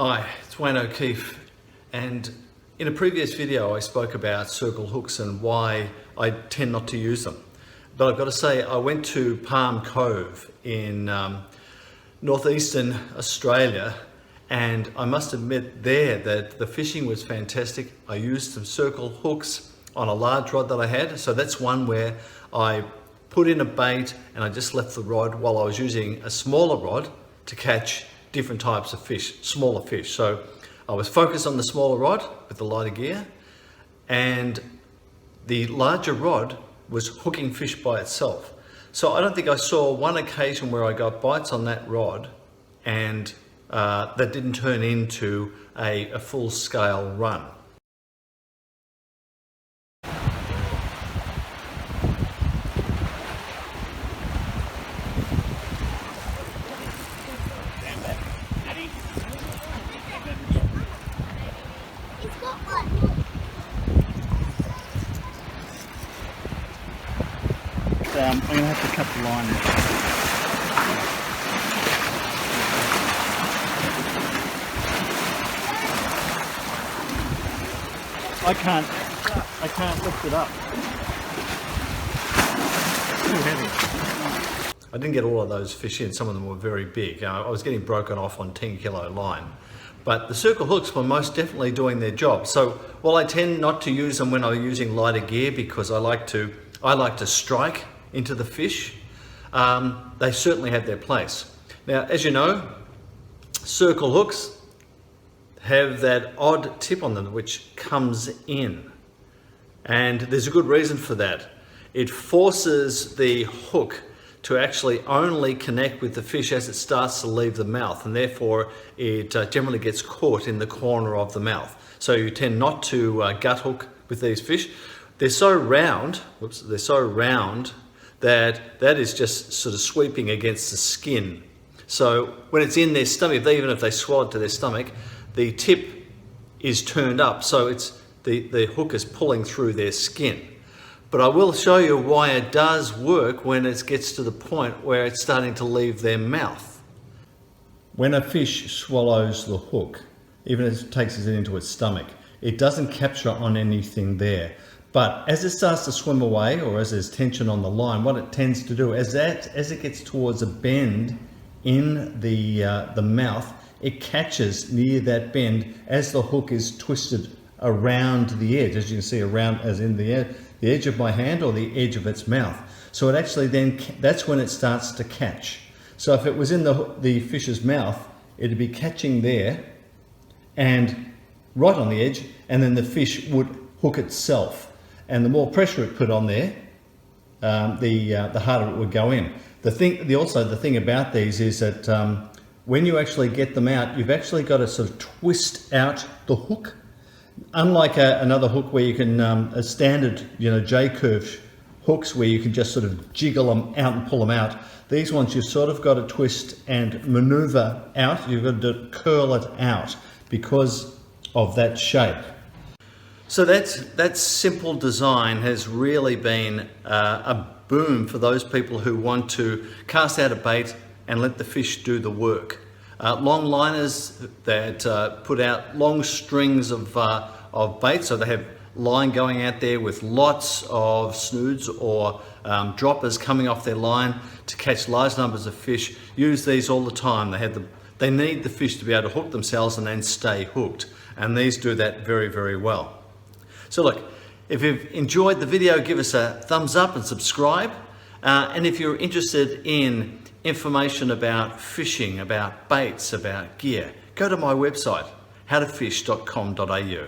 Hi, it's Wayne O'Keefe, and in a previous video I spoke about circle hooks and why I tend not to use them. But I've got to say, I went to Palm Cove in northeastern Australia, and I must admit there that the fishing was fantastic. I used some circle hooks on a large rod that I had, so that's one where I put in a bait and I just left the rod while I was using a smaller rod to catch different types of fish, smaller fish. So I was focused on the smaller rod with the lighter gear, and the larger rod was hooking fish by itself. So I don't think I saw one occasion where I got bites on that rod and that didn't turn into a full-scale run. I'm going to have to cut the line there. I can't lift it up. It's too heavy. I didn't get all of those fish in. Some of them were very big. I was getting broken off on 10-kilo line. But the circle hooks were most definitely doing their job. So while I tend not to use them when I'm using lighter gear because I like to strike into the fish, they certainly have their place. Now, as you know, circle hooks have that odd tip on them which comes in, and there's a good reason for that. It forces the hook to actually only connect with the fish as it starts to leave the mouth, and therefore it generally gets caught in the corner of the mouth. So you tend not to gut hook with these fish. They're so round, that is just sort of sweeping against the skin. So when it's in their stomach, even if they swallow it to their stomach, the tip is turned up, so it's the hook is pulling through their skin. But I will show you why it does work when it gets to the point where it's starting to leave their mouth. When a fish swallows the hook, even as it takes it into its stomach, it doesn't capture on anything there. But as it starts to swim away, or as there's tension on the line, what it tends to do is that as it gets towards a bend in the mouth, it catches near that bend as the hook is twisted around the edge, as you can see, around as in the edge of my hand or the edge of its mouth. So it actually then, that's when it starts to catch. So if it was in the fish's mouth, it'd be catching there and right on the edge, and then the fish would hook itself. And the more pressure it put on there, the harder it would go in. The thing about these is that when you actually get them out, you've actually got to sort of twist out the hook. Unlike another hook where you can, a standard, J-curve hooks where you can just sort of jiggle them out and pull them out. These ones you've sort of got to twist and maneuver out. You've got to curl it out because of that shape. So that simple design has really been a boom for those people who want to cast out a bait and let the fish do the work. Long liners that put out long strings of bait, so they have line going out there with lots of snoods or droppers coming off their line to catch large numbers of fish, use these all the time. They need the fish to be able to hook themselves and then stay hooked, and these do that very, very well. So look, if you've enjoyed the video, give us a thumbs up and subscribe. And if you're interested in information about fishing, about baits, about gear, go to my website, howtofish.com.au.